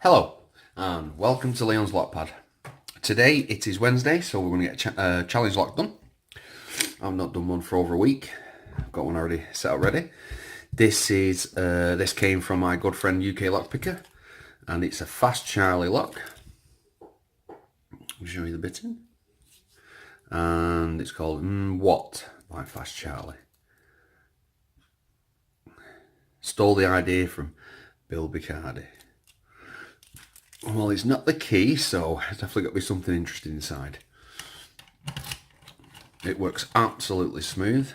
Hello and welcome to Leon's Lock Pad. Today it is Wednesday, so we're going to get a challenge lock done. I've not done one for over a week. I've got one already set up ready. This came from my good friend uklockpicka, and it's a Fast Charlie lock. I'll show you the bitting. And it's called What by Fast Charlie. Stole the idea from Bill Bicardi. Well, it's not the key, so it's definitely got to be something interesting inside. It works absolutely smooth.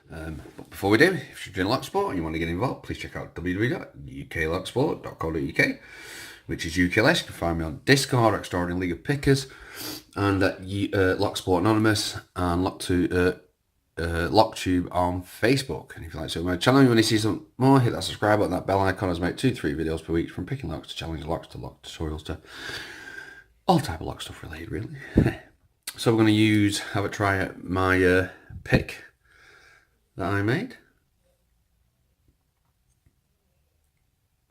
But before we do, if you're doing lock sport and you want to get involved, please check out www.uklocksport.co.uk, which is UKLS. You can find me on Discord, Extraordinary League of Pickers, and at Lock Sport Anonymous and LockTube on Facebook. And if you like to see my channel, you want to see some more, hit that subscribe button, that bell icon. As I make 2-3 videos per week, from picking locks to challenge locks to lock tutorials to all type of lock stuff related, really. So we're going to have a try at my pick that I made.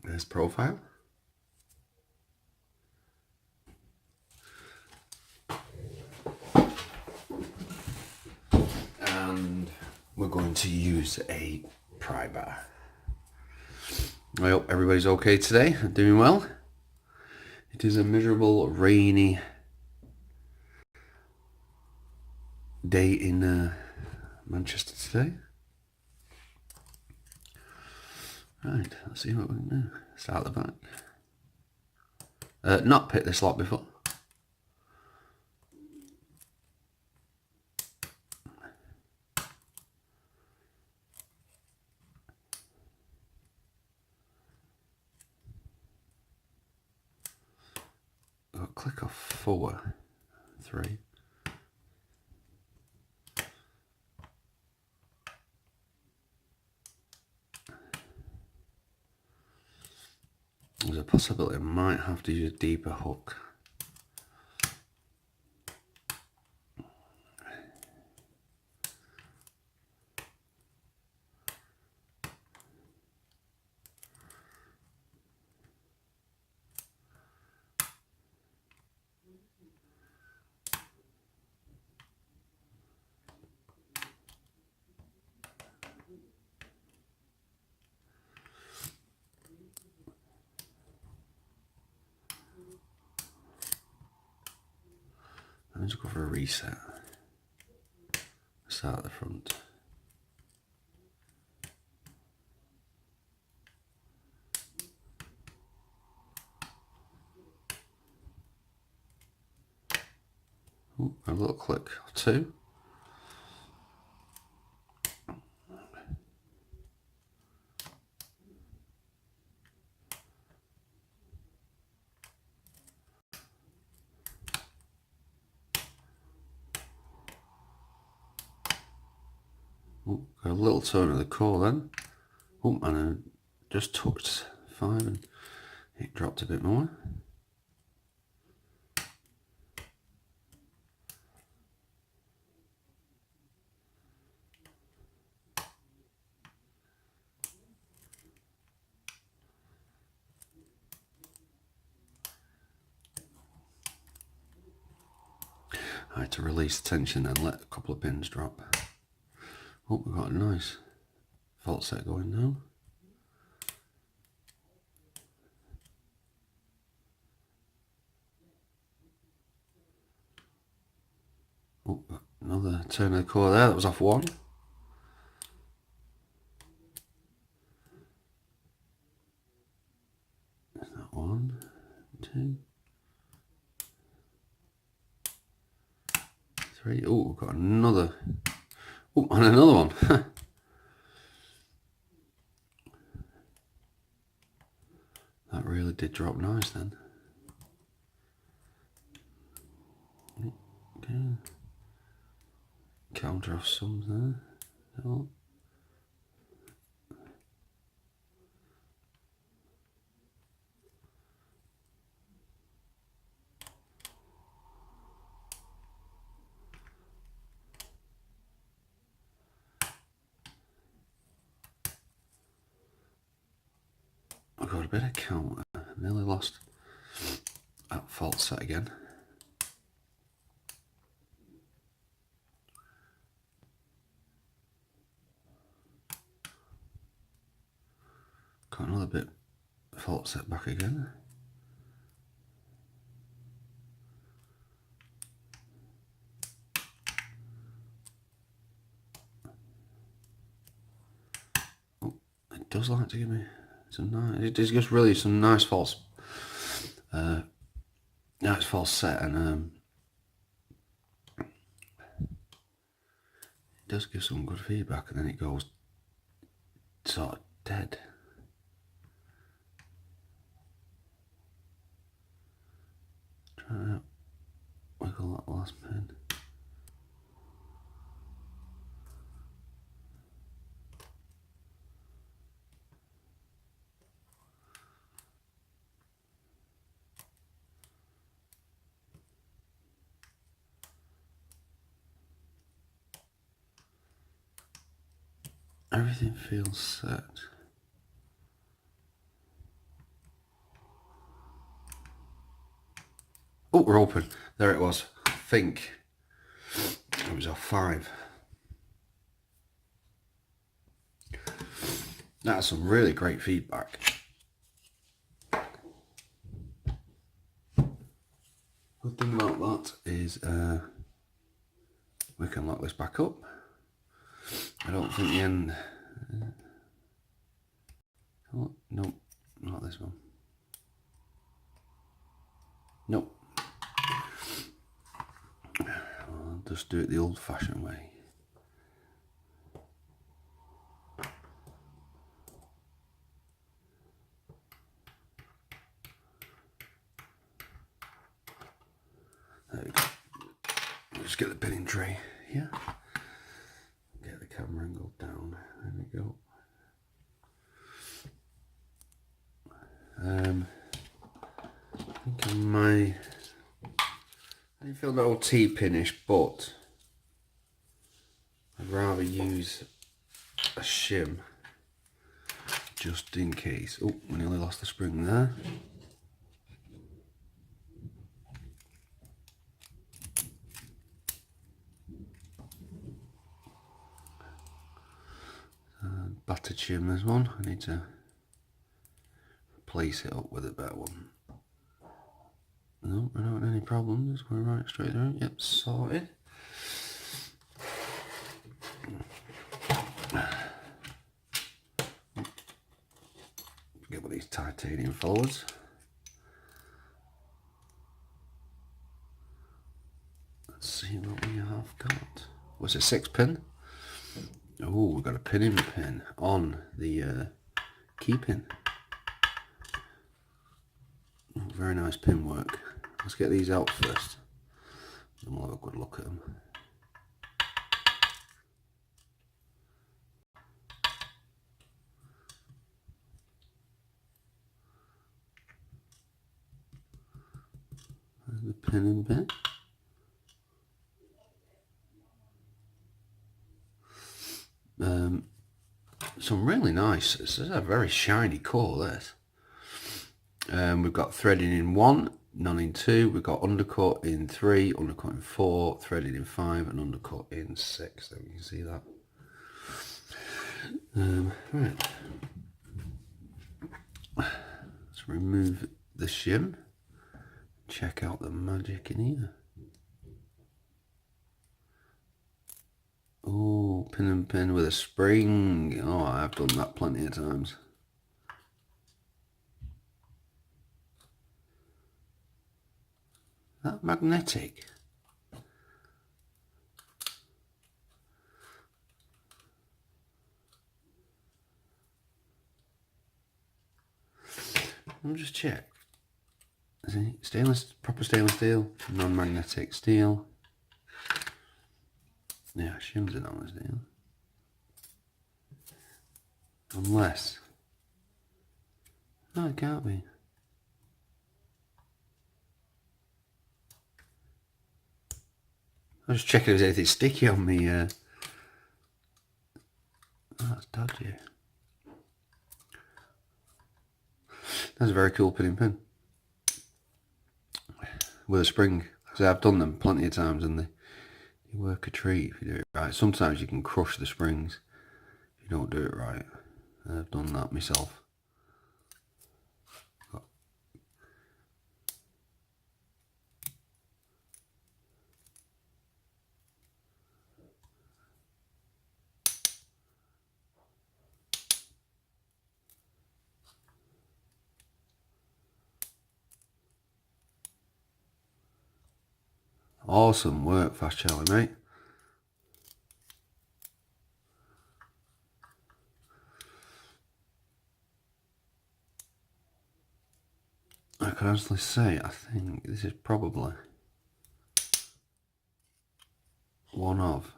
There's profile. And we're going to use a pry bar. I hope everybody's okay today and doing well. It is a miserable, rainy day in Manchester today. Right, let's see what we can do. Start at the back. Not picked this lock before. I'll click off 4, 3. There's a possibility I might have to use a deeper hook. I'll just go for a reset. Start at the front. Ooh, a little click or 2. Ooh, got a little turn of the core then. Oh, and I just touched 5 and it dropped a bit more. I had to release the tension and let a couple of pins drop. Oh, we've got a nice fault set going now. Oh, another turn of the core there, that was off 1. Is that 1, 2, 3. Oh, we've got another. Oh, and another one. That really did drop nice then. Okay. Counter off some there. Oh. got a bit of counter. Nearly lost that fault set again. Got another bit fault set back again. Oh, it does like to give me some nice. It's just really some nice false. Nice false set, and it does give some good feedback, and then it goes sort of dead. Try to wiggle that last pin. Everything feels set. Oh, we're open. There it was. I think it was a 5. That's some really great feedback. Good thing about that is we can lock this back up. I don't think the end. Oh, nope, not this one. Nope. I'll just do it the old-fashioned way. There we go. Just get the pinning tray here. Get the camera angle down. There we go. I think I didn't feel no T-pinish, but I'd rather use a shim just in case. Oh, we nearly lost the spring there. Battered shim, there's one. I need to place it up with a better one. No, we're not having any problems. We're right straight through. Yep, sorted. Get with these titanium forwards. Let's see what we have got. Was it 6 pin? Oh, we've got a pinning pin on the key pin. Oh, very nice pin work. Let's get these out first, and we'll have a good look at them. There's the pinning bit. Some really nice. This is a very shiny core, this. We've got threading in 1, none in 2. We've got undercut in 3, undercut in 4, threading in 5, and undercut in 6. There we can see that. Right. Let's remove the shim. Check out the magic in here. Oh, pin and pin with a spring. Oh, I've done that plenty of times. That magnetic. I'll just check. Is it stainless, proper stainless steel, non-magnetic steel? Yeah, shims are non steel. Unless. No, it can't be. I was just checking if there's anything sticky on me. Oh, that's dodgy. That's a very cool pinning pin with a spring. So I've done them plenty of times, and they work a treat if you do it right. Sometimes you can crush the springs if you don't do it right. I've done that myself. Awesome work, Fast Charlie, mate. I can honestly say, I think this is probably one of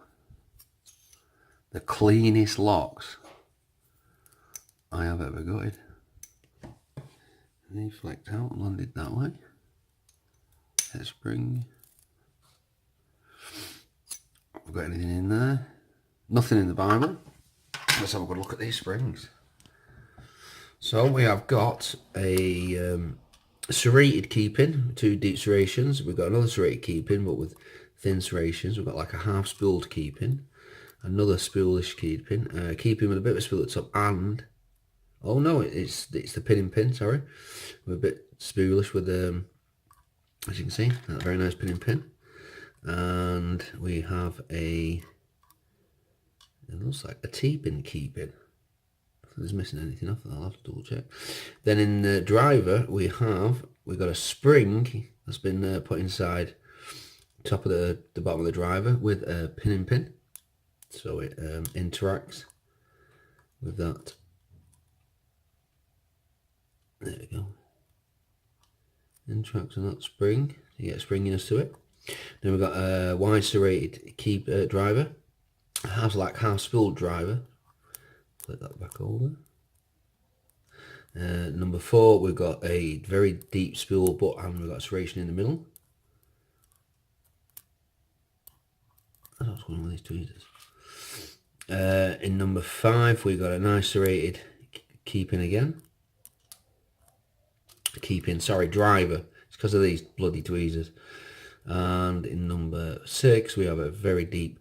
the cleanest locks I have ever gutted. And he flicked out and landed that way. Head spring. Have got anything in there? Nothing in the Bible. Let's have a good look at these springs. So we have got a serrated keeping, 2 deep serrations. We've got another serrated keeping, but with thin serrations. We've got like a half spooled keeping, another spoolish keeping, keeping with a bit of a spool at the top, and oh no, it's the pinning pin. Sorry, we're a bit spoolish with as you can see, that very nice pinning pin, and we have it looks like a T-pin keeping. If there's missing anything off, I'll have to double check. Then in the driver we've got a spring that's been put inside top of the bottom of the driver with a pinning pin, so it interacts with that. There we go. Interacts on that spring. You get springiness to it. Then we've got a wide serrated driver. Has like half spooled driver. Flip that back over. Number 4, we've got a very deep spool, and we've got a serration in the middle. I don't know what's going on with these tweezers. In number 5, we've got a nice serrated keeping again. Driver. It's because of these bloody tweezers. And in number 6, we have a very deep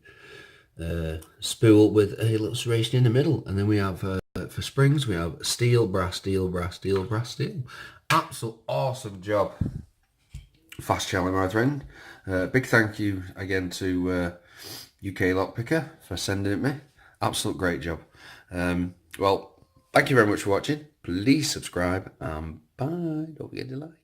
spool with a little serration in the middle. And then we have for springs, we have steel, brass, steel, brass, steel, brass, steel. Absolute awesome job, Fast Charlie, my friend. Big thank you again to uklockpicka for sending it me. Absolute great job. Well, thank you very much for watching. Please subscribe and bye. Don't forget to like.